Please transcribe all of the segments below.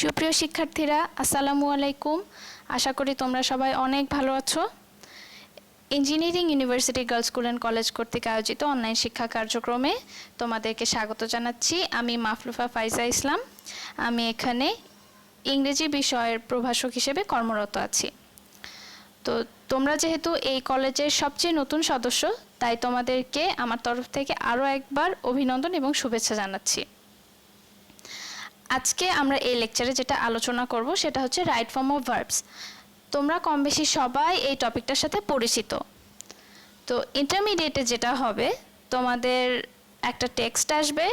সুপ্রিয় শিক্ষার্থীরা, আসসালামু আলাইকুম। আশা করি তোমরা সবাই অনেক ভালো আছো। Engineering university girls school and college কর্তৃক আয়োজিত অনলাইন শিক্ষা কার্যক্রমে তোমাদেরকে স্বাগত জানাচ্ছি। আমি মাফলুফা ফাইজা ইসলাম। আমি এখানে ইংরেজি বিষয়ের প্রভাষক হিসেবে কর্মরত আছি। তো তোমরা যেহেতু এই কলেজের সবচেয়ে নতুন সদস্য, তাই তোমাদেরকে আমার তরফ থেকে আরও একবার অভিনন্দন এবং শুভেচ্ছা জানাচ্ছি। আজকে আমরা এই লেকচারে যেটা আলোচনা করব সেটা হচ্ছে রাইট ফর্ম অফ ভার্বস। তোমরা কম বেশি সবাই এই টপিকটার সাথে পরিচিত। তো ইন্টারমিডিয়েটে যেটা হবে, তোমাদের একটা টেক্সট আসবে,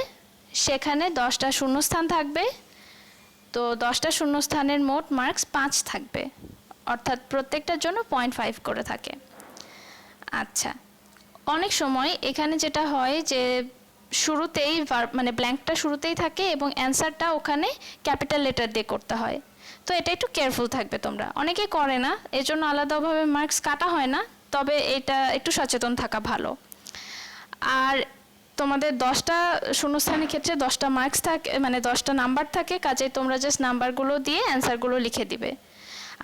সেখানে 10টা শূন্যস্থান থাকবে। তো 10টা শূন্যস্থানের মোট মার্কস 5 থাকবে, অর্থাৎ প্রত্যেকটার জন্য 0.5 করে থাকে। আচ্ছা, অনেক সময় এখানে যেটা হয় যে শুরুতেই মানে ব্ল্যাঙ্কটা শুরুতেই থাকে এবং অ্যান্সারটা ওখানে ক্যাপিটাল লেটার দিয়ে করতে হয়। তো এটা একটু কেয়ারফুল থাকবে তোমরা। অনেকেই করে না, এজন্য আলাদাভাবে মার্কস কাটা হয় না, তবে এটা একটু সচেতন থাকা ভালো। আর তোমাদের 10টা শূন্যস্থানের ক্ষেত্রে 10টা মার্কস থাকে, মানে 10টা নাম্বার থাকে, কাজেই তোমরা জাস্ট নাম্বারগুলো দিয়ে অ্যান্সারগুলো লিখে দিবে।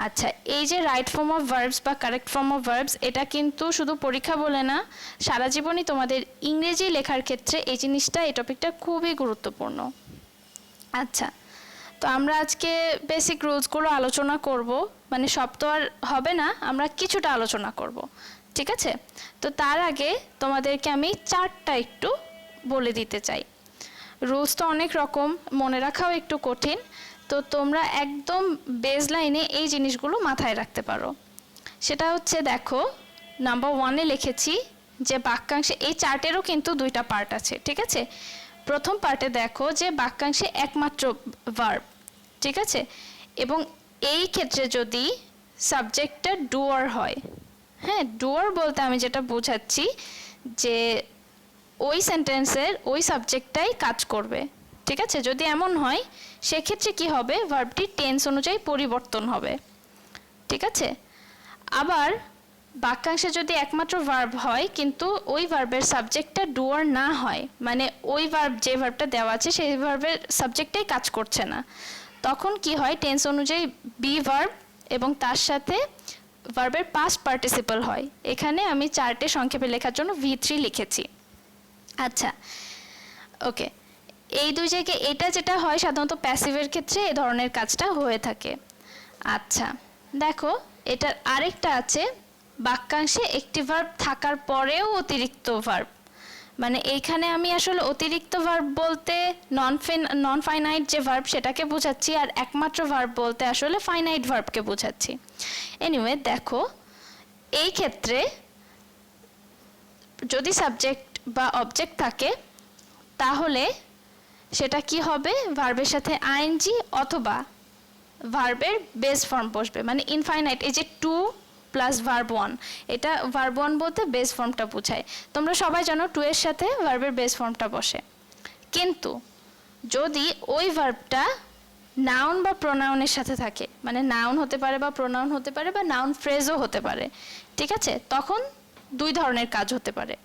আচ্ছা, এই যে রাইট ফর্ম অফ ভার্বস বা কারেক্ট ফর্ম অফ ভার্বস, এটা কিন্তু শুধু পরীক্ষা বলে না, সারা জীবনই তোমাদের ইংরেজি লেখার ক্ষেত্রে এই জিনিসটা, এই টপিকটা খুবই গুরুত্বপূর্ণ। আচ্ছা, তো আমরা আজকে বেসিক রুলসগুলো আলোচনা করব, মানে সব তো আর হবে না, আমরা কিছুটা আলোচনা করব, ঠিক আছে? তো তার আগে তোমাদেরকে আমি চার্টটা একটু বলে দিতে চাই। রুলস তো অনেক রকম, মনে রাখাও একটু কঠিন। তো তোমরা একদম বেস লাইনে এই জিনিসগুলো মাথায় রাখতে পারো। সেটা হচ্ছে, দেখো নাম্বার 1-এ লিখেছি যে বাক্যাংশে, এই চার্টেরও কিন্তু 2টা পার্ট আছে, ঠিক আছে? প্রথম পার্টে দেখো যে বাক্যাংশে একমাত্র ভার্ব, ঠিক আছে? এবং এই ক্ষেত্রে যদি সাবজেক্টটা ডুয়ার হয়, হ্যাঁ, ডুয়ার বলতে আমি যেটা বোঝাচ্ছি যে ওই সেন্টেন্সের ওই সাবজেক্টটাই কাজ করবে, ঠিক আছে? যদি এমন হয়, সেক্ষেত্রে কি হবে, ভার্বটি টেন্স অনুযায়ী পরিবর্তন হবে, ঠিক আছে? আবার বাক্যাংশে যদি একমাত্র ভার্ব হয় কিন্তু ওই ভার্বের সাবজেক্টটা ডুয়ার না হয়, মানে ওই ভার্ব, যে ভার্বটা দেওয়া আছে সেই ভার্বের সাবজেক্টটাই কাজ করছে না, তখন কি হয়, টেন্স অনুযায়ী বি ভার্ব এবং তার সাথে ভার্বের পাস্ট পার্টিসিপল হয়। এখানে আমি চার্টে সংক্ষেপে লেখার জন্য V3 লিখেছি। আচ্ছা, ওকে, এই দুই জায়গায় এটা যেটা হয় সাধারণত প্যাসিভের ক্ষেত্রে এই ধরনের কাজটা হয়ে থাকে। আচ্ছা, দেখো এটার আরেকটা আছে, বাক্যাংশে একটি ভার্ব থাকার পরেও অতিরিক্ত ভার্ব। মানে এইখানে আমি আসলে অতিরিক্ত ভার্ব বলতে নন ফাইনাইট যে ভার্ব সেটাকে বোঝাচ্ছি, আর একমাত্র ভার্ব বলতে আসলে ফাইনাইট ভার্বকে বোঝাচ্ছি। এনিওয়ে, দেখো এই ক্ষেত্রে যদি সাবজেক্ট বা অবজেক্ট থাকে, তাহলে সেটা কি হবে, ভার্বের সাথে আইএনজি অথবা ভার্বের বেস ফর্ম বসবে, মানে ইনফাইনাইট। এই যে 2 প্লাস ভার্ব 1, এটা ভার্ব 1 বলতে বেস ফর্মটা বোঝায়। তোমরা সবাই জানো 2 এর সাথে ভার্বের বেস ফর্মটা বসে। কিন্তু যদি ওই ভার্বটা নাউন বা প্রোনাউনের সাথে থাকে, মানে নাউন হতে পারে বা প্রোনাউন হতে পারে বা নাউন ফ্রেজও হতে পারে, ঠিক আছে? তখন 2 ধরনের কাজ হতে পারে।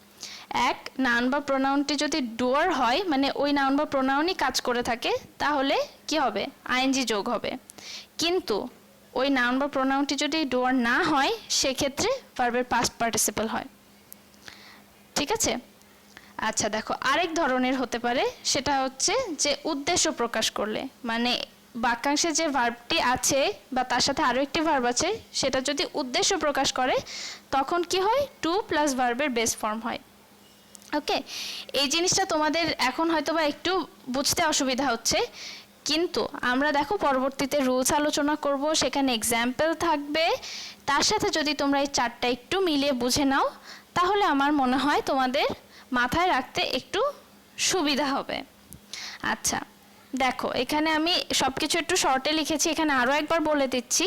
এক, নাউন বা প্রোনাউনটি যদি ডুয়ার হয়, মানে ওই নাউন বা প্রোনাউনই কাজ করে থাকে, তাহলে কি হবে, আইএনজি যোগ হবে। কিন্তু ওই নাউন বা প্রোনাউনটি যদি ডুয়ার না হয়, সেক্ষেত্রে ভার্বের পাস্ট পার্টিসিপল হয়, ঠিক আছে? আচ্ছা, দেখো আরেক ধরনের হতে পারে, সেটা হচ্ছে যে উদ্দেশ্য প্রকাশ করলে, মানে বাক্যাংশে যে ভার্বটি আছে বা তার সাথে আরও একটি ভার্ব আছে, সেটা যদি উদ্দেশ্য প্রকাশ করে, তখন কি হয়, 2 প্লাস ভার্বের বেস ফর্ম হয়। ওকে, এই জিনিসটা তোমাদের এখন হয়তো বা একটু বুঝতে অসুবিধা হচ্ছে, কিন্তু আমরা দেখো পরবর্তীতে রুলস আলোচনা করব, সেখানে এক্সাম্পল থাকবে। তার সাথে যদি তোমরা এই চারটা একটু মিলিয়ে বুঝে নাও, তাহলে আমার মনে হয় তোমাদের মাথায় রাখতে একটু সুবিধা হবে। আচ্ছা, দেখো এখানে আমি সব কিছু একটু শর্টে লিখেছি, এখানে আরও একবার বলে দিচ্ছি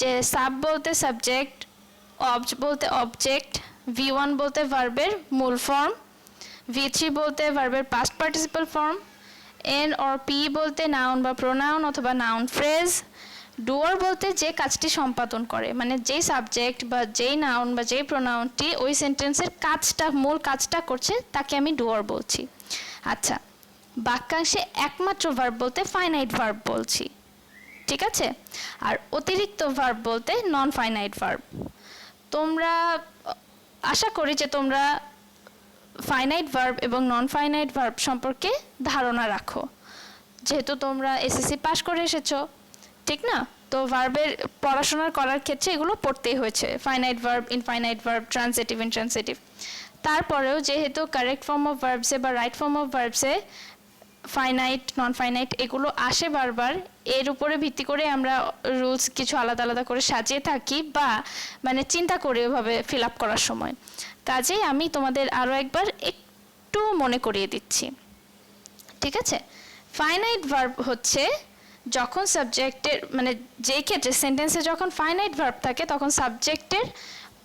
যে সাব বলতে সাবজেক্ট, অবজ বলতে অবজেক্ট, V1 বলতে ভার্বের মূল ফর্ম, V3 বলতে ভার্বের past participle form, N or P বলতে নাউন বা প্রোনাউন অথবা নাউন ফ্রেজ, ডুয়ার বলতে যে কাজটি সম্পাদন করে, মানে যেই সাবজেক্ট বা যেই নাউন বা যেই প্রোনাউনটি ওই সেন্টেন্সের কাজটা, মূল কাজটা করছে, তাকে আমি ডুয়ার বলছি। আচ্ছা, বাক্যাংশে একমাত্র ভার্ব বলতে ফাইনাইট ভার্ব বলছি, ঠিক আছে? আর অতিরিক্ত ভার্ব বলতে নন ফাইনাইট ভার্ব। তোমরা আশা করি যে তোমরা ফাইনাইট ভার্ব এবং নন ফাইনাইট ভার্ব সম্পর্কে ধারণা রাখো, যেহেতু তোমরা এসএসসি পাস করে এসেছো, ঠিক না? তো ভার্বের পড়াশোনা করার ক্ষেত্রে এগুলো পড়তেই হয়েছে, finite verb, infinite verb, transitive, intransitive. তারপরেও যেহেতু কারেক্ট ফর্ম অফ ভার্বসে বা রাইট ফর্ম অফ ভার্বসে ফাইনাইট, নন ফাইনাইট এগুলো আসে বারবার, এর উপরে ভিত্তি করে আমরা রুলস কিছু আলাদা আলাদা করে সাজিয়ে থাকি বা মানে চিন্তা করি ওভাবে ফিল আপ করার সময়। কাজেই আমি তোমাদের আরও একবার একটু মনে করিয়ে দিচ্ছি, ঠিক আছে? ফাইনাইট ভার্ব হচ্ছে যখন সাবজেক্টের মানে যেই ক্ষেত্রে সেন্টেন্সে যখন ফাইনাইট ভার্ব থাকে তখন সাবজেক্টের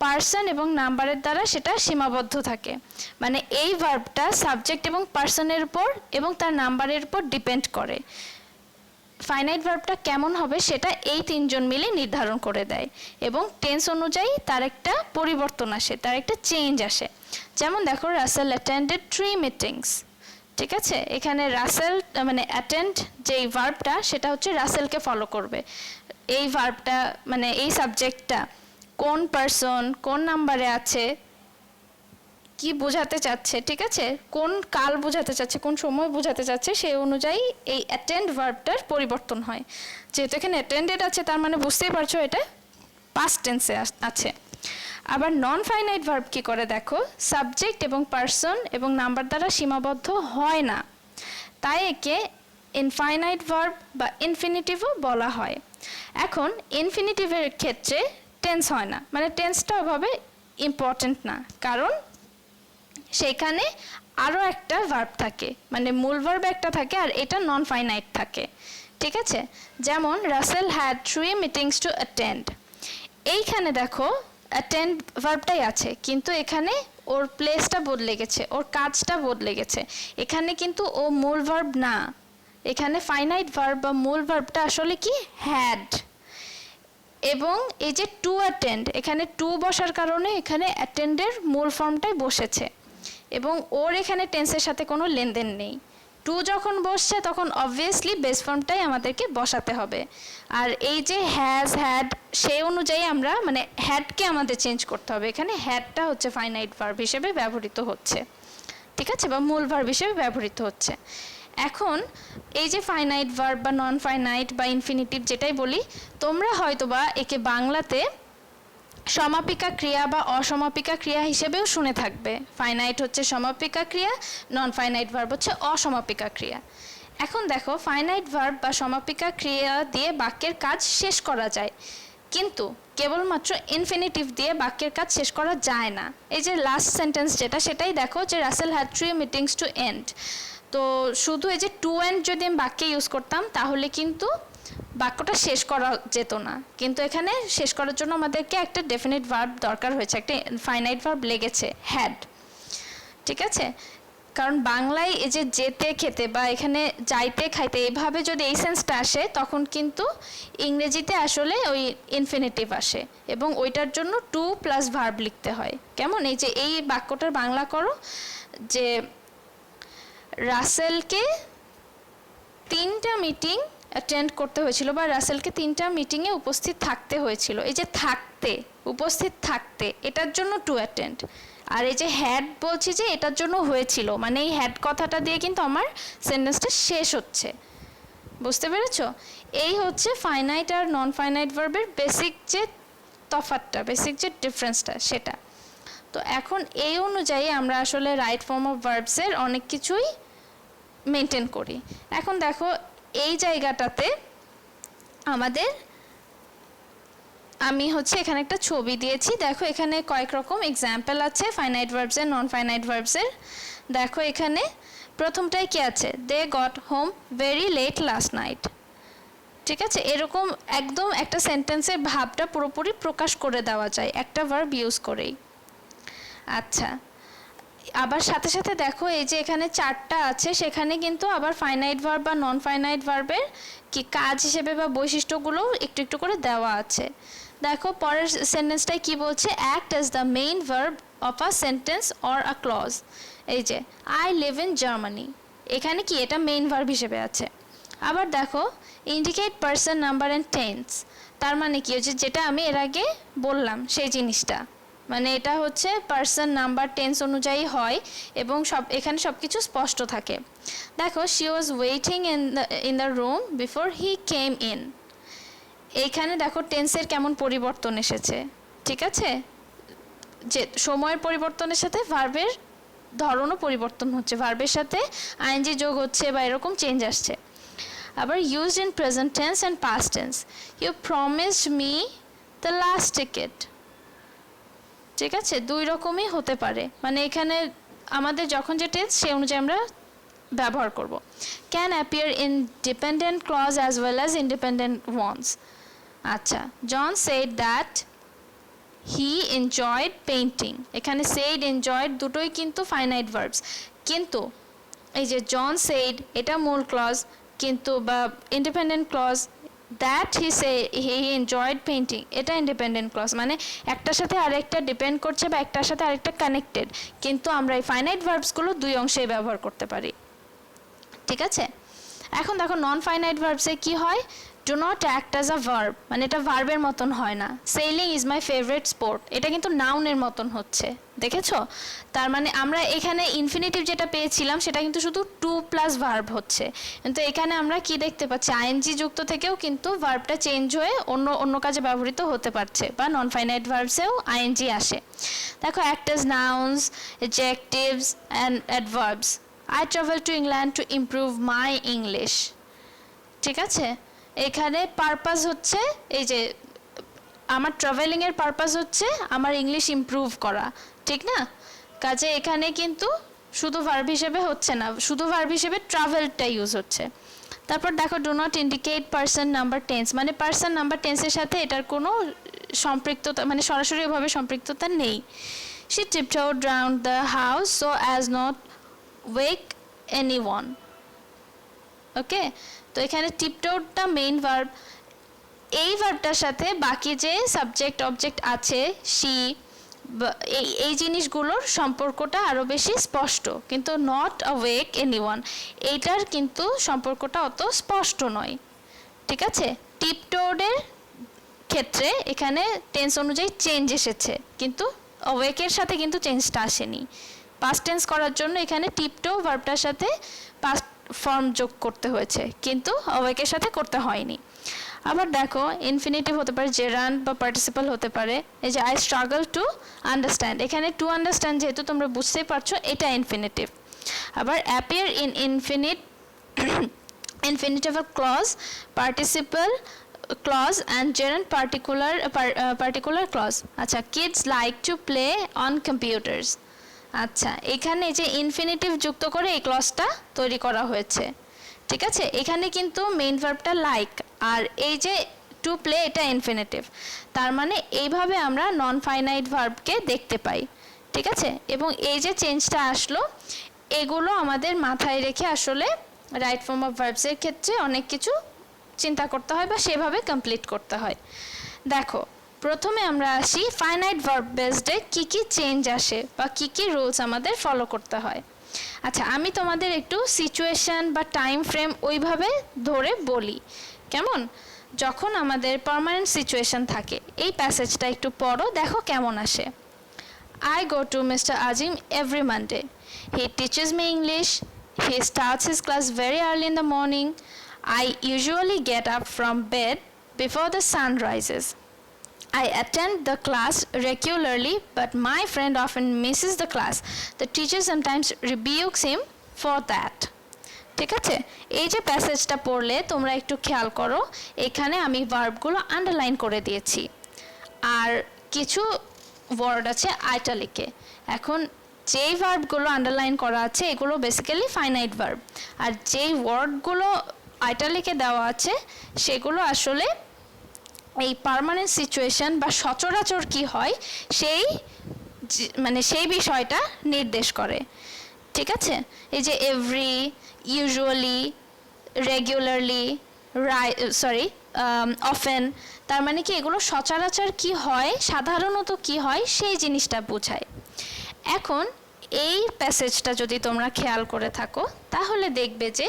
পার্সন এবং নাম্বারের দ্বারা সেটা সীমাবদ্ধ থাকে। মানে এই ভার্বটা সাবজেক্ট এবং পার্সনের উপর এবং তার নাম্বারের উপর ডিপেন্ড করে। ফাইনাইট ভার্বটা কেমন হবে সেটা এই তিনজন মিলে নির্ধারণ করে দেয় এবং টেন্স অনুযায়ী তার একটা পরিবর্তন আসে, তার একটা চেঞ্জ আসে। যেমন দেখো, রাসেল অ্যাটেন্ডেড 3 মিটিংস, ঠিক আছে? এখানে রাসেল মানে অ্যাটেন্ড যেই ভার্বটা সেটা হচ্ছে রাসেলকে ফলো করবে। এই ভার্বটা মানে এই সাবজেক্টটা কোন পার্সন কোন নাম্বারে আছে, কি বোঝাতে চাচ্ছে, ঠিক আছে? কোন কাল বোঝাতে চাচ্ছে, কোন সময় বোঝাতে চাচ্ছে, সেই অনুযায়ী এই অ্যাটেন্ড ভার্বটার পরিবর্তন হয়। যেহেতু এখানে অ্যাটেন্ডেড আছে তার মানে বুঝতেই পারছো এটা পাস্ট টেন্সে আছে। আবার নন ফাইনাইট ভার্ব কি করে দেখো, সাবজেক্ট এবং পার্সন এবং নাম্বার দ্বারা সীমাবদ্ধ হয় না, তাই একে ইনফাইনাইট ভার্ব বা ইনফিনিটিভও বলা হয়। এখন ইনফিনিটিভের ক্ষেত্রে টেন্স হয় না, মানে টেন্সটা ওভাবে ইম্পর্টেন্ট না, কারণ সেখানে আরও একটা ভার্ব থাকে, মানে মূল ভার্ব একটা থাকে আর এটা নন ফাইনাইট থাকে, ঠিক আছে? যেমন Russell had 3 meetings to attend. এইখানে দেখো অ্যাটেন্ড ভার্বটাই আছে, কিন্তু এখানে ওর প্লেসটা বদলে গেছে, ওর কাজটা বদলে গেছে। এখানে কিন্তু ও মূল ভার্ব না, এখানে ফাইনাইট ভার্ব বা মূল ভার্বটা আসলে কি হ্যাড। এবং এই যে টু অ্যাটেন্ড, এখানে টু বসার কারণে এখানে অ্যাটেন্ডের মূল ফর্মটাই বসেছে এবং ওর এখানে টেন্সের সাথে কোনো লেনদেন নেই। টু যখন বসছে তখন অবভিয়াসলি বেস ফর্মটাই আমাদেরকে বসাতে হবে। আর এই যে হ্যাজ, হ্যাড, সেই অনুযায়ী আমরা মানে হ্যাডকে আমাদের চেঞ্জ করতে হবে। এখানে হ্যাডটা হচ্ছে ফাইনাইট ভার্ব হিসেবে ব্যবহৃত হচ্ছে, ঠিক আছে, বা মূল ভার্ব হিসেবে ব্যবহৃত হচ্ছে। এখন এই যে ফাইনাইট ভার্ব বা নন ফাইনাইট বা ইনফিনিটিভ যেটাই বলি, তোমরা হয়তোবা একে বাংলাতে সমাপিকা ক্রিয়া বা অসমাপিকা ক্রিয়া হিসেবেও শুনে থাকবে। ফাইনাইট হচ্ছে সমাপিকা ক্রিয়া, নন ফাইনাইট ভার্ব হচ্ছে অসমাপিকা ক্রিয়া। এখন দেখো, ফাইনাইট ভার্ব বা সমাপিকা ক্রিয়া দিয়ে বাক্যের কাজ শেষ করা যায়, কিন্তু কেবলমাত্র ইনফিনিটিভ দিয়ে বাক্যের কাজ শেষ করা যায় না। এই যে লাস্ট সেন্টেন্স যেটা, সেটাই দেখো যে Russell had 3 meetings to attend. তো শুধু এই যে টু এন্ড যদি আমি বাক্যে ইউজ করতাম তাহলে কিন্তু বাক্যটা শেষ করা যেত না, কিন্তু এখানে শেষ করার জন্য আমাদেরকে একটা ডেফিনিট ভার্ব দরকার হয়েছে, একটা ফাইনাইট ভার্ব লেগেছে হ্যাড, ঠিক আছে? কারণ বাংলায় এই যে যেতে খেতে বা এখানে যাইতে খাইতে এইভাবে যদি এই সেন্সটা আসে তখন কিন্তু ইংরেজিতে আসলে ওই ইনফিনিটিভ আসে এবং ওইটার জন্য টু প্লাস ভার্ব লিখতে হয়। কেমন? এই যে এই বাক্যটার বাংলা করো যে রাসেলকে 3টা মিটিং অ্যাটেন্ড করতে হয়েছিল বা রাসেলকে 3টা মিটিংয়ে উপস্থিত থাকতে হয়েছিল। এই যে থাকতে, উপস্থিত থাকতে, এটার জন্য টু অ্যাটেন্ড। আর এই যে হ্যাড বলছি যে এটার জন্য হয়েছিল, মানে এই হ্যাড কথাটা দিয়ে কিন্তু আমার সেন্টেন্সটা শেষ হচ্ছে। বুঝতে পেরেছো? এই হচ্ছে ফাইনাইট আর নন ফাইনাইট ভার্বের বেসিক যে তফাৎটা, বেসিক যে ডিফারেন্সটা সেটা। তো এখন এই অনুযায়ী আমরা আসলে রাইট ফর্ম অফ ভার্বসের অনেক কিছুই মেনটেন করি। এখন দেখো এই জায়গাটাতে আমাদের আমি হচ্ছে এখানে একটা ছবি দিয়েছি, দেখো এখানে কয়েক রকম এক্সাম্পল আছে ফাইনাইট ভার্বসের, নন ফাইনাইট ভার্বসের। দেখো এখানে প্রথমটাই কি আছে, they got home very late last night, ঠিক আছে? এরকম একদম একটা সেন্টেন্সের ভাবটা পুরোপুরি প্রকাশ করে দেওয়া যায় একটা ভার্ব ইউজ করেই। আচ্ছা, আবার সাথে সাথে দেখো এই যে এখানে 4টা আছে, সেখানে কিন্তু আবার ফাইনাইট ভার্ব বা নন ফাইনাইট ভার্বের কি কাজ হিসেবে বা বৈশিষ্ট্যগুলো একটু একটু করে দেওয়া আছে। দেখো পরের সেন্টেন্সটাই কি বলছে, act as the main verb of a sentence or a clause. এই যে আই লিভ ইন জার্মানি, এখানে কি এটা মেইন ভার্ব হিসেবে আছে। আবার দেখো indicate person number and tense, তার মানে কি হচ্ছে যেটা আমি এর আগে বললাম সেই জিনিসটা, মানে এটা হচ্ছে পার্সন নাম্বার টেন্স অনুযায়ী হয় এবং এখানে সব কিছু স্পষ্ট থাকে। দেখো she was waiting in the room before he came in, এইখানে দেখো টেন্সের কেমন পরিবর্তন এসেছে, ঠিক আছে, যে সময়ের পরিবর্তনের সাথে ভার্বের ধরনও পরিবর্তন হচ্ছে, ভার্বের সাথে আইএনজি যোগ হচ্ছে বা এরকম চেঞ্জ আসছে। আবার used in present tense and past tense, you promised me the last ticket, ঠিক আছে, দুই রকমই হতে পারে, মানে এখানে আমাদের যখন যে টেন্স সেই অনুযায়ী আমরা ব্যবহার করব। Can appear in dependent clause as well as independent ones. আচ্ছা, John said that he enjoyed painting, এখানে সেড এনজয়েড দুটোই কিন্তু ফাইনাইট ভার্বস, কিন্তু এই যে জন সেড এটা মূল ক্লজ, কিন্তু বা independent clause, that he enjoyed painting এটা ইন্ডিপেন্ডেন্ট ক্লজ, মানে একটার সাথে আরেকটা ডিপেন্ড করছে বা একটার সাথে আরেকটা কানেক্টেড, কিন্তু আমরা এই ফাইনাইট ভার্বসগুলো দুই অংশেই ব্যবহার করতে পারি, ঠিক আছে। এখন দেখো নন ফাইনাইট ভার্বসে কি হয়, do not act as a verb, মানে এটা ভার্বের মতন হয় না। Sailing is my favourite sport, এটা কিন্তু নাউনের মতন হচ্ছে, দেখেছো, তার মানে আমরা এখানে ইনফিনিটিভ যেটা পেয়েছিলাম সেটা কিন্তু শুধু টু প্লাস ভার্ব হচ্ছে, কিন্তু এখানে আমরা কি দেখতে পাচ্ছি আইএনজি যুক্ত থেকেও কিন্তু ভার্বটা চেঞ্জ হয়ে অন্য অন্য কাজে ব্যবহৃত হতে পারছে, বা নন ফাইনাইট ভার্বসেও আইএনজি আসে। দেখো act as nouns, adjectives and adverbs, I travel to England to improve my English, ঠিক আছে, এখানে পারপাস হচ্ছে এই যে আমার ট্রাভেলিংয়ের পারপাস হচ্ছে আমার ইংলিশ ইমপ্রুভ করা, ঠিক না, কাজে এখানে কিন্তু শুধু ভার্ব হিসেবে হচ্ছে না, শুধু ভার্ব হিসেবে ট্রাভেলটা ইউজ হচ্ছে। তারপর দেখো do not indicate person number tense, মানে পার্সন নাম্বার টেন্সের সাথে এটার কোনো সম্পৃক্ততা, মানে সরাসরিভাবে সম্পৃক্ততা নেই। She tiptoed round the house so as not wake anyone, ওকে, তো এখানে টিপটোডটা মেইন ভার্ব, এই ভার্বটার সাথে বাকি যে সাবজেক্ট অবজেক্ট আছে শি, এই জিনিসগুলোর সম্পর্কটা আরও বেশি স্পষ্ট, কিন্তু নট অ্যাওয়েক এনিওয়ান এইটার কিন্তু সম্পর্কটা অত স্পষ্ট নয়, ঠিক আছে। টিপটোডের ক্ষেত্রে এখানে টেন্স অনুযায়ী চেঞ্জ এসেছে, কিন্তু অ্যাওয়েকের সাথে কিন্তু চেঞ্জটা আসেনি। পাস্ট টেন্স করার জন্য এখানে টিপটো ভার্বটার সাথে পাস্ট ফর্ম যোগ করতে হয়েছে, কিন্তু অ্যাওয়েকের সাথে করতে হয়নি। আবার দেখো ইনফিনিটিভ হতে পারে জেরান্ড বা পার্টিসিপাল হতে পারে, এই যে আই স্ট্রাগল টু আন্ডারস্ট্যান্ড, এখানে টু আন্ডারস্ট্যান্ড যেহেতু তোমরা বুঝতেই পারছো এটা ইনফিনিটিভ। আবার appear in infinitive clause, participle clause and gerund particular clause. আচ্ছা, kids like to play on computers, আচ্ছা এখানে যে ইনফিনিটিভ যুক্ত করে এই ক্লজটা তৈরি করা হয়েছে, ঠিক আছে, এখানে কিন্তু মেইন ভার্বটা লাইক, আর এই যে টু প্লে এটা ইনফিনিটিভ, তার মানে এইভাবে আমরা নন ফাইনাইট ভার্বকে দেখতে পাই, ঠিক আছে। এবং এই যে চেঞ্জটা আসলো এগুলো আমাদের মাথায় রেখে আসলে রাইট ফর্ম অফ ভার্বসের ক্ষেত্রে অনেক কিছু চিন্তা করতে হয় বা সেভাবে কমপ্লিট করতে হয়। দেখো প্রথমে আমরা আসি ফাইনাইট ভার্ব বেসডে কী কী চেঞ্জ আসে বা কী কী রুলস আমাদের ফলো করতে হয়। আচ্ছা, আমি তোমাদের একটু সিচুয়েশন বা টাইম ফ্রেম ওইভাবে ধরে বলি, কেমন, যখন আমাদের পার্মানেন্ট সিচুয়েশন থাকে এই প্যাসেজটা একটু পড়ো, দেখো কেমন আসে। I go to Mr. Azim every Monday. He teaches me English. He starts his class very early in the morning. I usually get up from bed before the sun rises. I attend the class regularly, but my friend often misses the class. The teacher sometimes rebukes him for that. ঠিক আছে, এই যে প্যাসেজটা পড়লে তোমরা একটু খেয়াল করো, এখানে আমি ভার্বগুলো আন্ডারলাইন করে দিয়েছি আর কিছু ওয়ার্ড আছে আইটালিকে। এখন যেই ভার্বগুলো আন্ডারলাইন করা আছে এগুলো বেসিক্যালি ফাইনাইট ভার্ব, আর যেই ওয়ার্ডগুলো আইটালিকে দেওয়া আছে সেগুলো আসলে এই পার্মানেন্ট সিচুয়েশন বা সচরাচর কি হয় সেই মানে সেই বিষয়টা নির্দেশ করে, ঠিক আছে। এই যে এভরি, ইউজুয়ালি, রেগুলারলি, অফেন, তার মানে কি এগুলো সচরাচর কি হয়, সাধারণত কি হয় সেই জিনিসটা বোঝায়। এখন এই প্যাসেজটা যদি তোমরা খেয়াল করে থাকো তাহলে দেখবে যে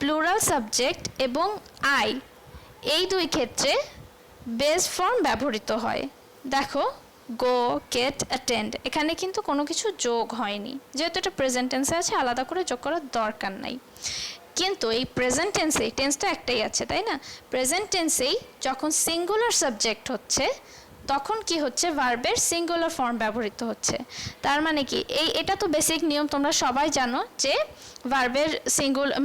প্লুরাল সাবজেক্ট এবং আই এই দুই ক্ষেত্রে বেস ফর্ম ব্যবহৃত হয়। দেখো গো, গেট, অ্যাটেন্ড, এখানে কিন্তু কোনো কিছু যোগ হয়নি, যেহেতু এটা প্রেজেন্ট টেন্সে আছে আলাদা করে যোগ করার দরকার নাই। কিন্তু এই প্রেজেন্ট টেন্সেই, টেন্স তো একটাই আছে তাই না, প্রেজেন্ট টেন্সেই যখন সিঙ্গুলার সাবজেক্ট হচ্ছে তখন কি হচ্ছে, ভার্বের সিঙ্গুলার ফর্ম ব্যবহৃত হচ্ছে। তার মানে কি, এটা তো বেসিক নিয়ম, তোমরা সবাই জানো যে ভার্বের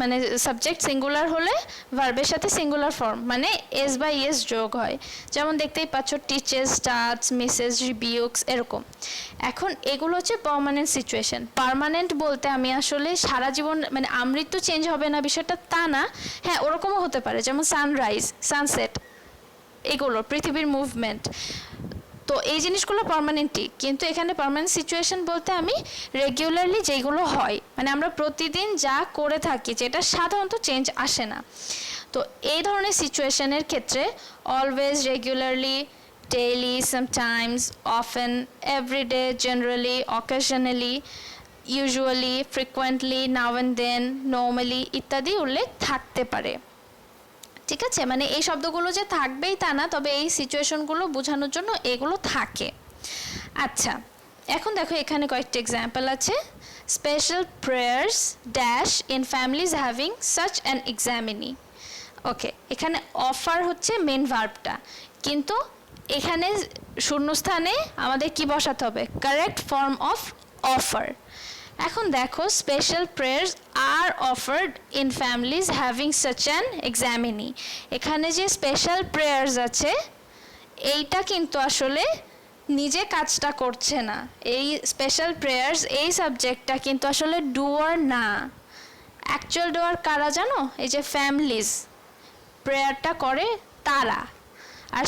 মানে সাবজেক্ট সিঙ্গুলার হলে ভার্বের সাথে সিঙ্গুলার ফর্ম মানে এস বাই এস যোগ হয়। যেমন দেখতেই পাচ্ছ টিচেস, স্টার্টস, মিসেস, রিবিউকস, এরকম। এখন এগুলো হচ্ছে পার্মানেন্ট সিচুয়েশন। পার্মানেন্ট বলতে আমি আসলে সারা জীবন মানে আমৃত্যু চেঞ্জ হবে না বিষয়টা তা না, হ্যাঁ ওরকমও হতে পারে, যেমন সানরাইজ, সানসেট, এগুলো পৃথিবীর মুভমেন্ট। তো এই জিনিসগুলো পার্মানেন্টই, কিন্তু এখানে পার্মানেন্ট সিচুয়েশন বলতে আমি রেগুলারলি যেগুলো হয় মানে আমরা প্রতিদিন যা করে থাকি যেটা সাধারণত চেঞ্জ আসে না। তো এই ধরনের সিচুয়েশনের ক্ষেত্রে always, regularly, daily, sometimes, often, everyday, generally, occasionally, usually, frequently, now and then, normally ইত্যাদি উল্লেখ থাকতে পারে। ঠিক আছে, মানে এই শব্দগুলো যে থাকবেই তা না, তবে এই সিচুয়েশনগুলো বোঝানোর জন্য এগুলো থাকে। আচ্ছা, এখন দেখো এখানে কয়েকটি এক্সাম্পল আছে। Special prayers dash in families having such an examinee. Okay, এখানে অফার হচ্ছে মেন ভার্বটা, কিন্তু এখানে শূন্যস্থানে আমাদের কি বসাতে হবে, কারেক্ট ফর্ম অফ অফার। এখন দেখো special prayers are offered in families having such an examinee, এখানে যে স্পেশাল প্রেয়ার্স আছে এইটা কিন্তু আসলে নিজে কাজটা করছে না। এই স্পেশাল প্রেয়ার্স এই সাবজেক্টটা কিন্তু আসলে ডুয়ার না। অ্যাকচুয়াল ডুয়ার কারা জানো, এই যে ফ্যামিলিজ, প্রেয়ারটা করে তারা, আর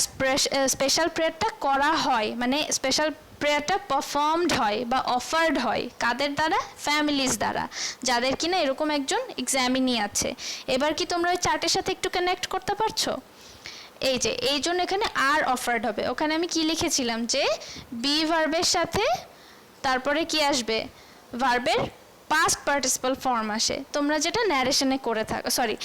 স্পেশাল প্রেয়ারটা করা হয় মানে স্পেশাল প্রেয়ারটা পারফর্মড হয় বা অফার্ড হয় কাদের দ্বারা, ফ্যামিলিজ দ্বারা, যাদের কিনা এরকম একজন এক্সামিনি আছে। এবার কি তোমরা ওই চার্টের সাথে একটু কানেক্ট করতে পারছো? এই যে এই জন্য এখানে আর অফার্ড হবে। ওখানে আমি কি লিখেছিলাম যে বি ভার্বের সাথে তারপরে কি আসবে, ভার্বের পাস্ট পার্টিসিপাল ফর্ম আসে, তোমরা যেটা ন্যারেশনে করে থাকো, সরি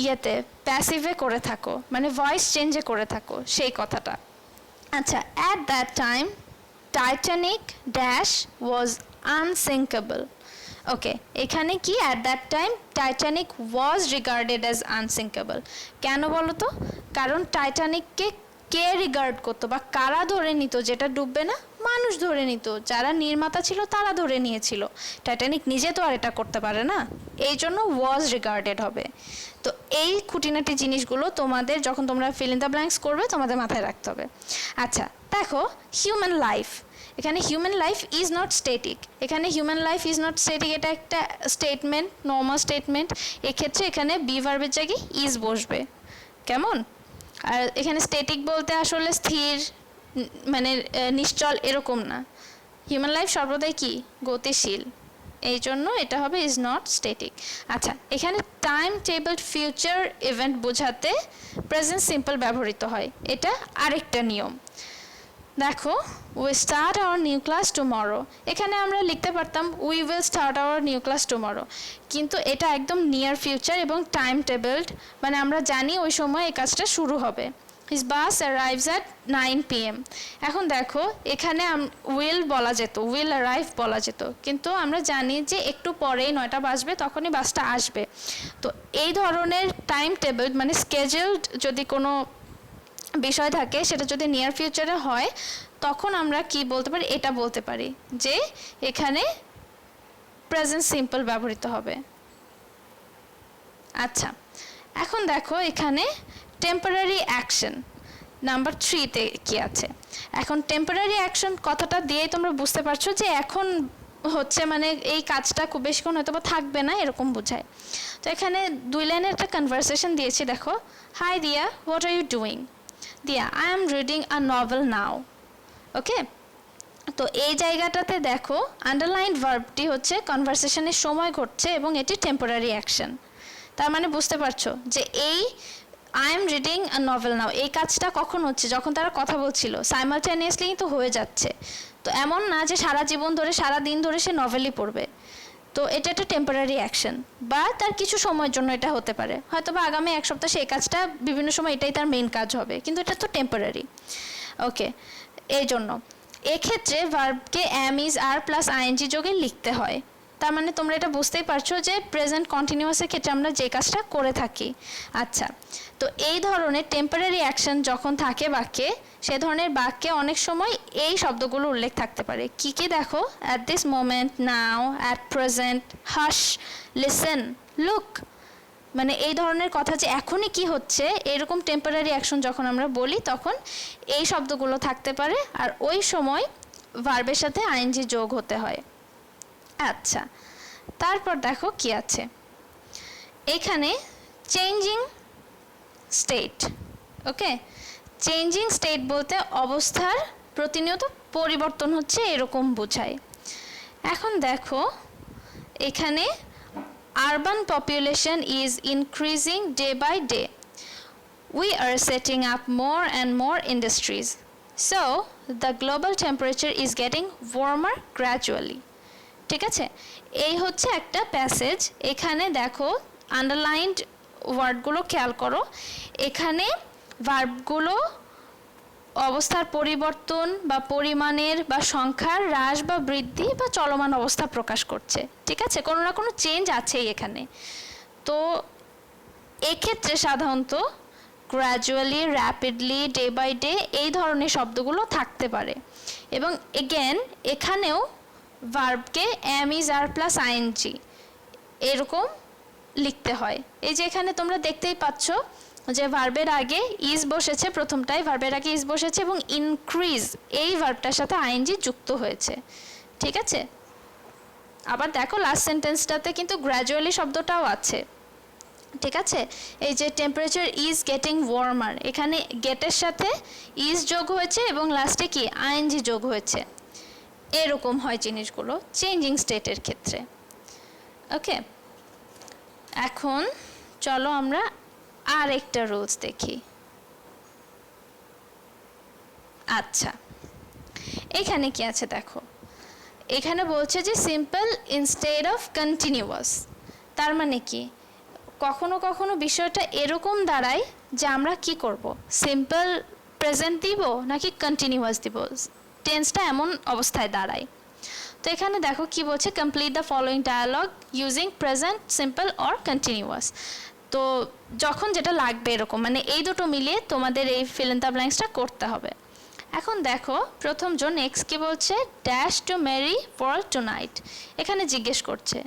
ইয়েতে প্যাসিভে করে থাকো, মানে ভয়েস চেঞ্জে করে থাকো সেই কথাটা। আচ্ছা, at that time Titanic dash was unsinkable. Okay, এখানে কি at that time Titanic was regarded as unsinkable. কেন বলো তো? কারণ টাইটানিককে কে রিগার্ড করতো বা কারা ধরে নিত যেটা ডুববে না? মানুষ ধরে নিত, যারা নির্মাতা ছিল তারা ধরে নিয়েছিল। টাইটানিক নিজে তো আর এটা করতে পারে না, এই জন্য ওয়াজ রিগার্ডেড হবে। তো এই খুঁটিনাটি জিনিসগুলো তোমাদের যখন তোমরা ফিল ইন দ্য ব্ল্যাঙ্কস করবে তোমাদের মাথায় রাখতে হবে। আচ্ছা দেখো, হিউম্যান লাইফ, এখানে human life is not static, এখানে human life is not static এটা একটা স্টেটমেন্ট, নর্মাল স্টেটমেন্ট। এক্ষেত্রে এখানে বি ভার্বের জায়গায় ইজ বসবে, কেমন? আর এখানে স্ট্যাটিক বলতে আসলে স্থির মানে নিশ্চল এরকম না, হিউম্যান লাইফ সর্বদাই কি গতিশীল, এই জন্য এটা হবে ইজ নট স্ট্যাটিক। আচ্ছা, এখানে টাইম টেবল ফিউচার ইভেন্ট বোঝাতে প্রেজেন্ট সিম্পল ব্যবহৃত হয়, এটা আরেকটা নিয়ম। দেখো, we start our new class tomorrow, এখানে আমরা লিখতে পারতাম we will start our new class tomorrow, কিন্তু এটা একদম নিয়ার ফিউচার এবং টাইম টেবলড, মানে আমরা জানি ওই সময় এই কাজটা শুরু হবে। His bus arrives at 9 PM। এখন দেখো এখানে উইল বলা যেত, উইল অ্যারাইভ বলা যেত, কিন্তু আমরা জানি যে একটু পরেই 9টা বাজবে, তখনই বাসটা আসবে। তো এই ধরনের টাইম টেবল মানে স্কেজুলড যদি কোনো বিষয় থাকে সেটা যদি নিয়ার ফিউচারে হয় তখন আমরা কি বলতে পারি, এটা বলতে পারি যে এখানে প্রেজেন্ট সিম্পল ব্যবহৃত হবে। আচ্ছা, এখন দেখো এখানে টেম্পোরারি অ্যাকশন নাম্বার 3-তে কি আছে। এখন টেম্পোরারি অ্যাকশন কথাটা দিয়েই তোমরা বুঝতে পারছো যে এখন হচ্ছে মানে এই কাজটা খুব বেশিক্ষণ হয়তো বা থাকবে না এরকম বোঝায়। তো এখানে 2 লাইনের একটা কনভারসেশন দিয়েছি, দেখো। Hi Diya, what are you doing? Diya, I am reading a novel now. Okay, তো এই জায়গাটাতে দেখো আন্ডারলাইন্ড ভার্বটি হচ্ছে কনভারসেশনের সময় ঘটছে এবং এটি টেম্পোরারি অ্যাকশন। তার মানে বুঝতে পারছো যে এই I am reading a novel now এই কাজটা কখন হচ্ছে, যখন তারা কথা বলছিল, সাইমালটেনিয়াসলি কিন্তু হয়ে যাচ্ছে। তো এমন না যে সারা জীবন ধরে সারা দিন ধরে সে নভেলই পড়বে, তো এটা একটা টেম্পোরারি অ্যাকশন, বা তার কিছু সময়ের জন্য এটা হতে পারে, হয়তো বা আগামী এক সপ্তাহ সেই কাজটা বিভিন্ন সময় এটাই তার মেইন কাজ হবে, কিন্তু এটা তো টেম্পোরারি। ওকে, এই জন্য এক্ষেত্রে ভার্বকে am is are plus ING যোগে লিখতে হয়। তার মানে তোমরা এটা বুঝতেই পারছো যে প্রেজেন্ট কন্টিনিউয়াসের ক্ষেত্রে আমরা যে কাজটা করে থাকি। আচ্ছা, তো এই ধরনের টেম্পোরারি অ্যাকশন যখন থাকে বাক্যে, সে ধরনের বাক্যে অনেক সময় এই শব্দগুলো উল্লেখ থাকতে পারে। কি কি দেখো, at this moment, now, at present, hash, listen, look. মানে এই ধরনের কথা যে এখনই কি হচ্ছে, এরকম টেম্পোরারি অ্যাকশন যখন আমরা বলি তখন এই শব্দগুলো থাকতে পারে, আর ওই সময় ভার্বের সাথে আইএনজি যোগ হতে হয়। আচ্ছা, তারপর দেখো কি আছে এখানে, চেঞ্জিং স্টেট। ওকে, চেঞ্জিং স্টেট বলতে অবস্থার প্রতিনিয়ত পরিবর্তন হচ্ছে এরকম বোঝায়। এখন দেখো এখানে urban population is increasing day by day. We are setting up more and more industries. So, the global temperature is getting warmer gradually. ঠিক আছে, এই হচ্ছে একটা প্যাসেজ। এখানে দেখো আন্ডারলাইনড ওয়ার্ডগুলো খেয়াল করো, এখানে ভার্বগুলো অবস্থার পরিবর্তন বা পরিমাণের বা সংখ্যার হ্রাস বা বৃদ্ধি বা চলমান অবস্থা প্রকাশ করছে। ঠিক আছে, কোনো না কোনো চেঞ্জ আছেই এখানে। তো এক্ষেত্রে সাধারণত gradually, rapidly, day by day এই ধরনের শব্দগুলো থাকতে পারে। এবং এগেন এখানেও ভার্বকে am is are plus ING এরকম লিখতে হয়। এই যে এখানে তোমরা দেখতেই পাচ্ছ যে ভার্বের আগে ইজ বসেছে, প্রথমটাই ভার্বের আগে ইজ বসেছে এবং ইনক্রিজ এই ভার্বটার সাথে আইএনজি যুক্ত হয়েছে। ঠিক আছে, আবার দেখো লাস্ট সেন্টেন্সটাতে কিন্তু গ্র্যাজুয়ালি শব্দটাও আছে। ঠিক আছে, এই যে টেম্পারেচার ইজ গেটিং ওয়ার্মার, এখানে গেটের সাথে ইজ যোগ হয়েছে এবং লাস্টে কি আইএনজি যোগ হয়েছে। এরকম হয় জিনিসগুলো চেঞ্জিং স্টেটের ক্ষেত্রে। ওকে, এখন চলো আমরা আর একটা রুলস দেখি। আচ্ছা, এখানে কি আছে দেখো, এখানে বলছে যে সিম্পল ইনস্টেড অফ কন্টিনিউয়াস। তার মানে কি, কখনো কখনো বিষয়টা এরকম দাঁড়ায় যে আমরা কি করব, সিম্পল প্রেজেন্ট দিব নাকি কন্টিনিউয়াস দিব, টেন্সটা এমন অবস্থায় দাঁড়ায়। তো এখানে দেখো কি বলছে, complete the following dialogue using present, simple or continuous. তো যখন যেটা লাগবে এরকম, মানে এই দুটো মিলিয়ে তোমাদের এই ফিল ইন দ্য ব্ল্যাঙ্কসটা করতে হবে। এখন দেখো প্রথম জন নেক্সট কি বলছে, dash to Mary world tonight. এখানে জিজ্ঞেস করছে,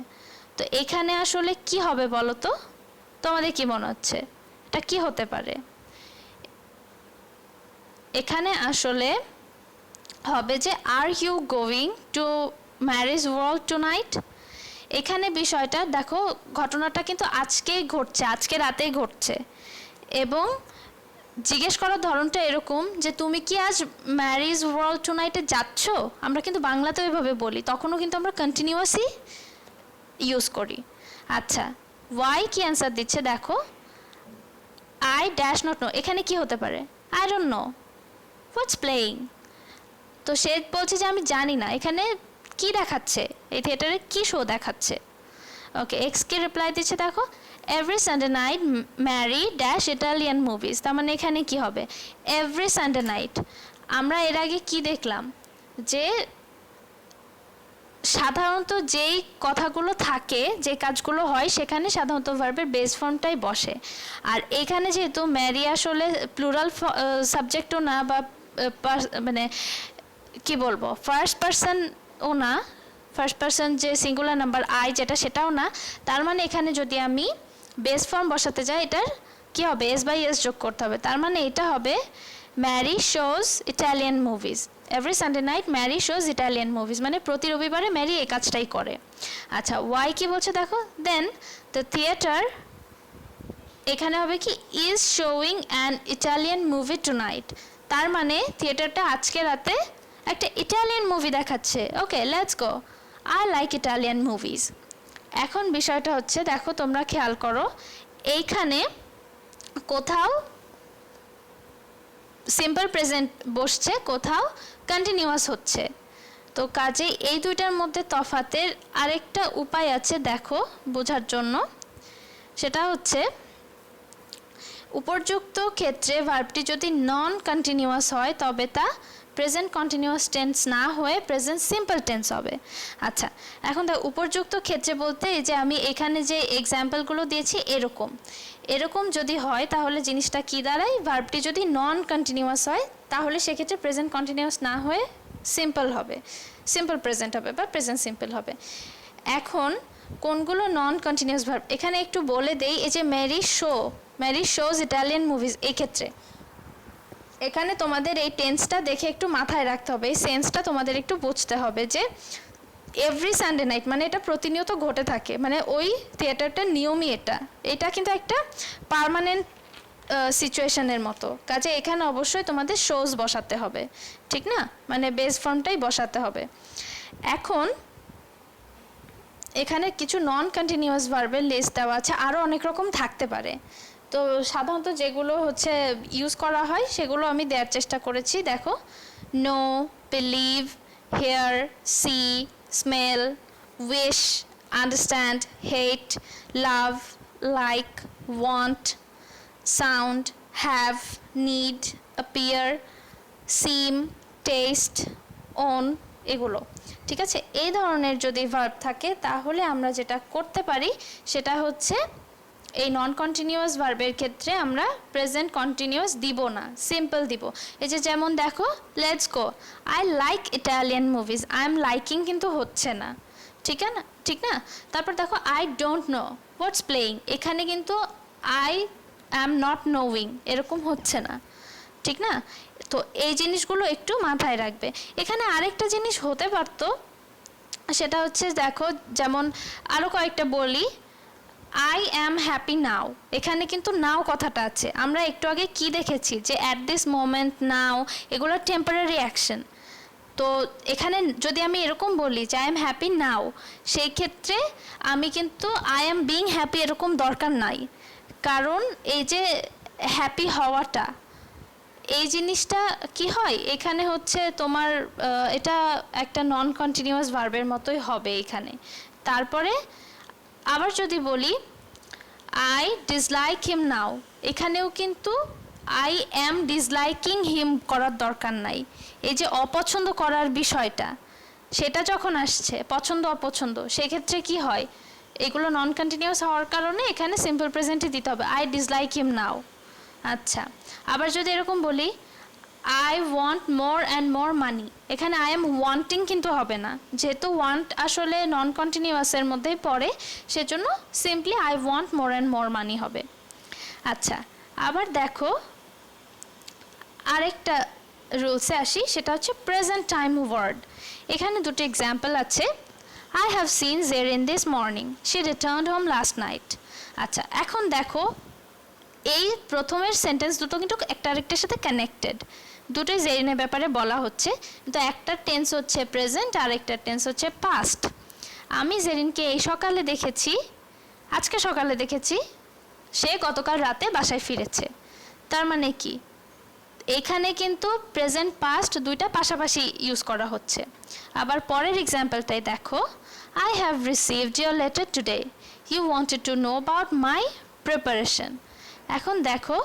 তো এখানে আসলে কি হবে বলো তো, তোমাদের কি মনে হচ্ছে এটা কি হতে পারে? এখানে আসলে হবে যে are you going to Mary's world tonight. এখানে বিষয়টা দেখো, ঘটনাটা কিন্তু আজকেই ঘটছে, আজকে রাতেই ঘটছে, এবং জিজ্ঞেস করার ধরনটা এরকম যে তুমি কি আজ ম্যারিজ ওয়ার্ল্ড টু নাইটে যাচ্ছ। আমরা কিন্তু বাংলাতেও এভাবে বলি, তখনও কিন্তু আমরা কন্টিনিউয়াসই ইউজ করি। আচ্ছা, ওয়াই কি অ্যান্সার দিচ্ছে দেখো, আই ড্যাশ নট নো। এখানে কি হতে পারে, I don't know what's playing. তো সে বলছে যে আমি জানি না এখানে কি দেখাচ্ছে, এই থিয়েটারে কি শো দেখাচ্ছে। ওকে, এক্স কে রিপ্লাই দিচ্ছে দেখো, every Sunday night Mary dash Italian movies. তার মানে এখানে কি হবে, এভরি সানডে নাইট। আমরা এর আগে কি দেখলাম যে সাধারণত যেই কথাগুলো থাকে, যে কাজগুলো হয়, সেখানে সাধারণত ভার্বের বেস ফর্মটাই বসে। আর এখানে যেহেতু ম্যারি আসলে প্লুরাল সাবজেক্টও না, বা মানে কি বলবো ফার্স্ট পারসনও না, ফার্স্ট পারসন যে সিঙ্গুলার নাম্বার আই যেটা, সেটাও না। তার মানে এখানে যদি আমি বেস ফর্ম বসাতে যাই, এটার কি হবে, এস বাই এস যোগ করতে হবে। তার মানে এটা হবে Mary shows Italian movies. Every Sunday night Mary shows Italian movies, মানে প্রতি রবিবারে ম্যারি এই কাজটাই করে। আচ্ছা, ওয়াই কি বলছে দেখো, দেন দ্য থিয়েটার, এখানে হবে কি is showing an Italian movie tonight. তার মানে থিয়েটারটা আজকে রাতে একটা ইটালিয়ান মুভি দেখাচ্ছে। Okay, let's go, I like Italian movies. এখন বিষয়টা হচ্ছে দেখো, তোমরা খেয়াল করো, এইখানে কোথাও সিম্পল প্রেজেন্ট বসছে, কোথাও কন্টিনিউয়াস হচ্ছে। তো কাজেই এই দুইটার মধ্যে তফাতের আরেকটা উপায় আছে দেখো বোঝার জন্য, সেটা হচ্ছে উপর্যুক্ত ক্ষেত্রে ভার্বটি যদি নন কন্টিনিউয়াস হয় তবে তা প্রেজেন্ট কন্টিনিউয়াস টেন্স না হয়ে প্রেজেন্ট সিম্পল টেন্স হবে। আচ্ছা, এখন দেখো উপর্যুক্ত ক্ষেত্রে বলতে এই যে আমি এখানে যে এক্সাম্পলগুলো দিয়েছি এরকম এরকম যদি হয় তাহলে জিনিসটা কি দাঁড়ায়, ভার্বটি যদি নন কন্টিনিউয়াস হয় তাহলে সেক্ষেত্রে প্রেজেন্ট কন্টিনিউয়াস না হয়ে সিম্পল হবে, সিম্পল প্রেজেন্ট হবে বা প্রেজেন্ট সিম্পল হবে। এখন কোনগুলো নন কন্টিনিউয়াস ভার্ব এখানে একটু বলে দেই। এই যে ম্যারি শোজ ইটালিয়ান মুভিজ, এই ক্ষেত্রে এখানে তোমাদের এই টেন্সটা দেখে একটু মাথায় রাখতে হবে, এই সেন্সটা তোমাদের একটু বুঝতে হবে যে এভরি সানডে নাইট মানে এটা প্রতিনিয়ত ঘটে থাকে, মানে ওই থিয়েটারটার নিয়মই এটা কিন্তু একটা পার্মানেন্ট সিচুয়েশনের মতো। কাজে এখানে অবশ্যই তোমাদের শোজ বসাতে হবে, ঠিক না, মানে বেস ফর্মটাই বসাতে হবে। এখন এখানে কিছু নন কন্টিনিউয়াস ভার্বের লিস্ট দেওয়া আছে, আরও অনেক রকম থাকতে পারে। তো সাধারণত যেগুলো হচ্ছে ইউজ করা হয় সেগুলো আমি দেওয়ার চেষ্টা করেছি। দেখো, know, believe, hear, see, smell, wish, understand, hate, love, like, want, sound, have, need, appear, seem, taste, own, এগুলো ঠিক আছে। এই ধরনের যদি ভার্ব থাকে তাহলে আমরা যেটা করতে পারি সেটা হচ্ছে এই নন কন্টিনিউয়াস ভার্বের ক্ষেত্রে আমরা প্রেজেন্ট কন্টিনিউয়াস দিব না, সিম্পল দিব। এই যে যেমন দেখো, let's go, I like Italian movies, I am liking কিন্তু হচ্ছে না, ঠিক না। তারপর দেখো, I don't know what's playing, এখানে কিন্তু আই অ্যাম নট নোয়িং এরকম হচ্ছে না, ঠিক না। তো এই জিনিসগুলো একটু মাথায় রাখবে। এখানে আরেকটা জিনিস হতে পারতো, সেটা হচ্ছে দেখো, যেমন আরও কয়েকটা বলি, আই অ্যাম হ্যাপি নাও, এখানে কিন্তু নাও কথাটা আছে। আমরা একটু আগে কি দেখেছি যে অ্যাট দিস মোমেন্ট, নাও, এগুলো টেম্পোরারি অ্যাকশন। তো এখানে যদি আমি এরকম বলি যে আই এম হ্যাপি নাও, সেই ক্ষেত্রে আমি কিন্তু আই এম বিং হ্যাপি এরকম দরকার নাই, কারণ এই যে হ্যাপি হওয়াটা এই জিনিসটা কি হয় এখানে হচ্ছে তোমার এটা একটা নন কন্টিনিউয়াস ভার্বের মতোই হবে এখানে। তারপরে আবার যদি বলি আই ডিসলাইক হিম নাও, এখানেও কিন্তু আই অ্যাম ডিসলাইকিং হিম করার দরকার নাই। এই যে অপছন্দ করার বিষয়টা সেটা যখন আসছে, পছন্দ অপছন্দ, সেক্ষেত্রে কি হয়, এগুলো নন কন্টিনিউয়াস হওয়ার কারণে এখানে সিম্পল প্রেজেন্টই দিতে হবে, আই ডিসলাইক হিম নাও। আচ্ছা, আবার যদি এরকম বলি I want more and more money, এখানে আই এম ওয়ান্টিং কিন্তু হবে না, যেহেতু ওয়ান্ট আসলে নন কন্টিনিউয়াসের মধ্যেই পড়ে, সেজন্য simply I want more and more money হবে। আচ্ছা, আবার দেখো আরেকটা রুলসে আসি, সেটা হচ্ছে প্রেজেন্ট টাইম ওয়ার্ড। এখানে দুটো এক্সাম্পল আছে, I have seen Zerin this morning, she returned home last night. আচ্ছা, এখন দেখো এই প্রথমের সেন্টেন্স দুটো কিন্তু একটা আরেকটার সাথে কানেক্টেড, দুটোই জেরিনের ব্যাপারে বলা হচ্ছে, কিন্তু একটা টেন্স হচ্ছে প্রেজেন্ট আর একটা টেন্স হচ্ছে পাস্ট। আমি জেরিনকে এই সকালে দেখেছি, আজকে সকালে দেখেছি, সে গতকাল রাতে বাসায় ফিরেছে। তার মানে কি, এখানে কিন্তু প্রেজেন্ট পাস্ট দুইটা পাশাপাশি ইউজ করা হচ্ছে। আবার পরের এক্সাম্পলটাই দেখো, I have received your letter today, you wanted to know about my preparation. এখন দেখো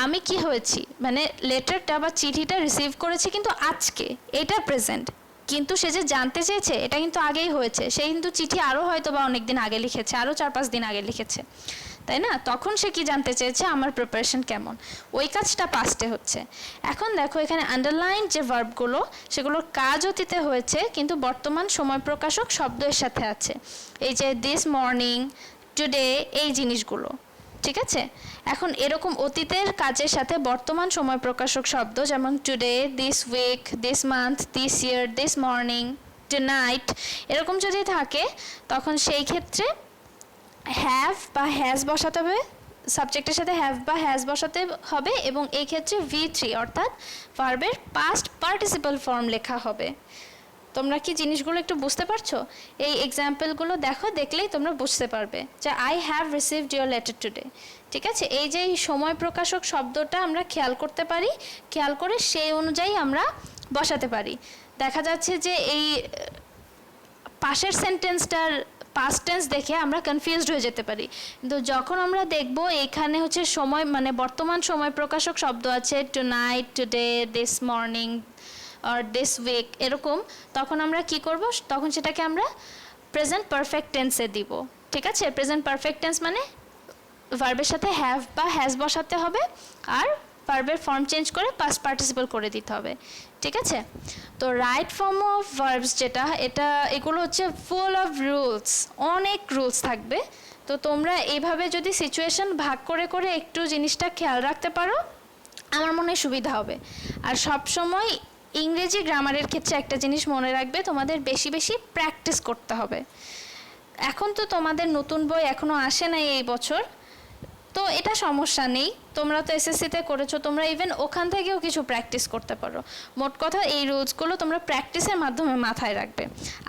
আমি কি হয়েছি, মানে লেটারটা বা চিঠিটা রিসিভ করেছি কিন্তু আজকে, এটা প্রেজেন্ট, কিন্তু সে যে জানতে চেয়েছে এটা কিন্তু আগেই হয়েছে, সে কিন্তু চিঠি আরও হয়তো বা অনেক দিন আগে লিখেছে, আরও 4-5 দিন আগে লিখেছে, তাই না। তখন সে কি জানতে চেয়েছে, আমার প্রিপারেশন কেমন, ওই কাজটা পাস্টে হচ্ছে। এখন দেখো এখানে আন্ডারলাইন যে ভার্বগুলো সেগুলোর কাজ অতীতে হয়েছে কিন্তু বর্তমান সময় প্রকাশক শব্দ এর সাথে আছে, এই যে দিস মর্নিং, টুডে, এই জিনিসগুলো, ঠিক আছে। এখন এরকম অতীতের কাজের সাথে বর্তমান সময় প্রকাশক শব্দ যেমন today, this week, this month, this year, this morning, tonight, এরকম যদি থাকে তখন সেই ক্ষেত্রে হ্যাভ বা হ্যাজ বসাতে হবে, সাবজেক্টের সাথে হ্যাভ বা হ্যাজ বসাতে হবে, এবং এই ক্ষেত্রে V3 অর্থাৎ ভার্বের পাস্ট পার্টিসিপাল ফর্ম লেখা হবে। তোমরা কি জিনিসগুলো একটু বুঝতে পারছো? এই এক্সাম্পলগুলো দেখো, দেখলেই তোমরা বুঝতে পারবে যে I have received your letter today, ঠিক আছে। এই যে সময় প্রকাশক শব্দটা আমরা খেয়াল করতে পারি, খেয়াল করে সেই অনুযায়ী আমরা বসাতে পারি। দেখা যাচ্ছে যে এই পাশের সেন্টেন্সটার পাস্ট টেন্স দেখে আমরা কনফিউজড হয়ে যেতে পারি, কিন্তু যখন আমরা দেখব এখানে হচ্ছে সময় মানে বর্তমান সময় প্রকাশক শব্দ আছে, টুনাইট, টুডে, দিস মর্নিং আর দিস উইক এরকম, তখন আমরা কি করব, তখন সেটাকে আমরা প্রেজেন্ট পারফেক্ট টেন্সে দিব। ঠিক আছে, প্রেজেন্ট পারফেক্ট টেন্স মানে ভার্বের সাথে হ্যাভ বা হ্যাজ বসাতে হবে আর ভার্বের ফর্ম চেঞ্জ করে পাস্ট পার্টিসিপল করে দিতে হবে। ঠিক আছে, তো রাইট ফর্ম অফ ভার্বস যেটা, এগুলো হচ্ছে ফুল অফ রুলস, অনেক রুলস থাকবে। তো তোমরা এইভাবে যদি সিচুয়েশন ভাগ করে করে একটু জিনিসটা খেয়াল রাখতে পারো, আমার মনে হয় সুবিধা হবে। আর সব সময় ইংরেজি গ্রামারের ক্ষেত্রে একটা জিনিস মনে রাখবে, তোমাদের বেশি বেশি প্র্যাকটিস করতে হবে। এখন তো তোমাদের নতুন বই এখনো আসে নাই এই বছর, তো এটা সমস্যা নেই, তোমরা তো এসএসসিতে করেছো, তোমরা ইভেন ওখান থেকেও কিছু প্র্যাকটিস করতে পারো। মোট কথা এই রুলসগুলো তোমরা প্র্যাকটিসের মাধ্যমে মাথায় রাখবে।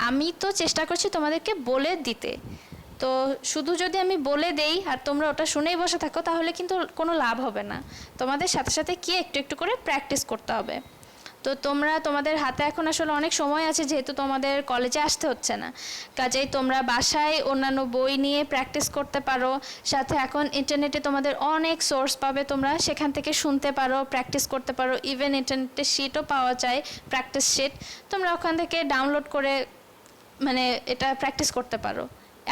আমি তো চেষ্টা করছি তোমাদেরকে বলে দিতে, তো শুধু যদি আমি বলে দেই আর তোমরা ওটা শুনেই বসে থাকো তাহলে কিন্তু কোনো লাভ হবে না, তোমাদের সাথে সাথে কি একটু একটু করে প্র্যাকটিস করতে হবে। তো তোমাদের হাতে এখন আসলে অনেক সময় আছে, যেহেতু তোমাদের কলেজে আসতে হচ্ছে না, কাজেই তোমরা বাসায় অন্যান্য বই নিয়ে প্র্যাকটিস করতে পারো। সাথে এখন ইন্টারনেটে তোমাদের অনেক সোর্স পাবে, তোমরা সেখান থেকে শুনতে পারো, প্র্যাকটিস করতে পারো। ইভেন ইন্টারনেটে শিটও পাওয়া যায়, প্র্যাকটিস শিট, তোমরা ওখান থেকে ডাউনলোড করে মানে এটা প্র্যাকটিস করতে পারো।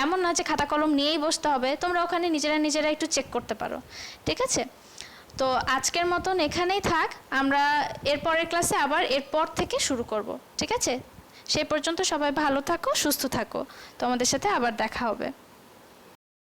এমন না যে খাতা কলম নিয়েই বসতে হবে, তোমরা ওখানে নিজেরা একটু চেক করতে পারো। ঠিক আছে, তো আজকের মতন এখানেই থাক, আমরা এরপরের ক্লাসে আবার এরপর থেকে শুরু করব। ঠিক আছে, সেই পর্যন্ত সবাই ভালো থাকো, সুস্থ থাকো, তোমাদের সাথে আবার দেখা হবে।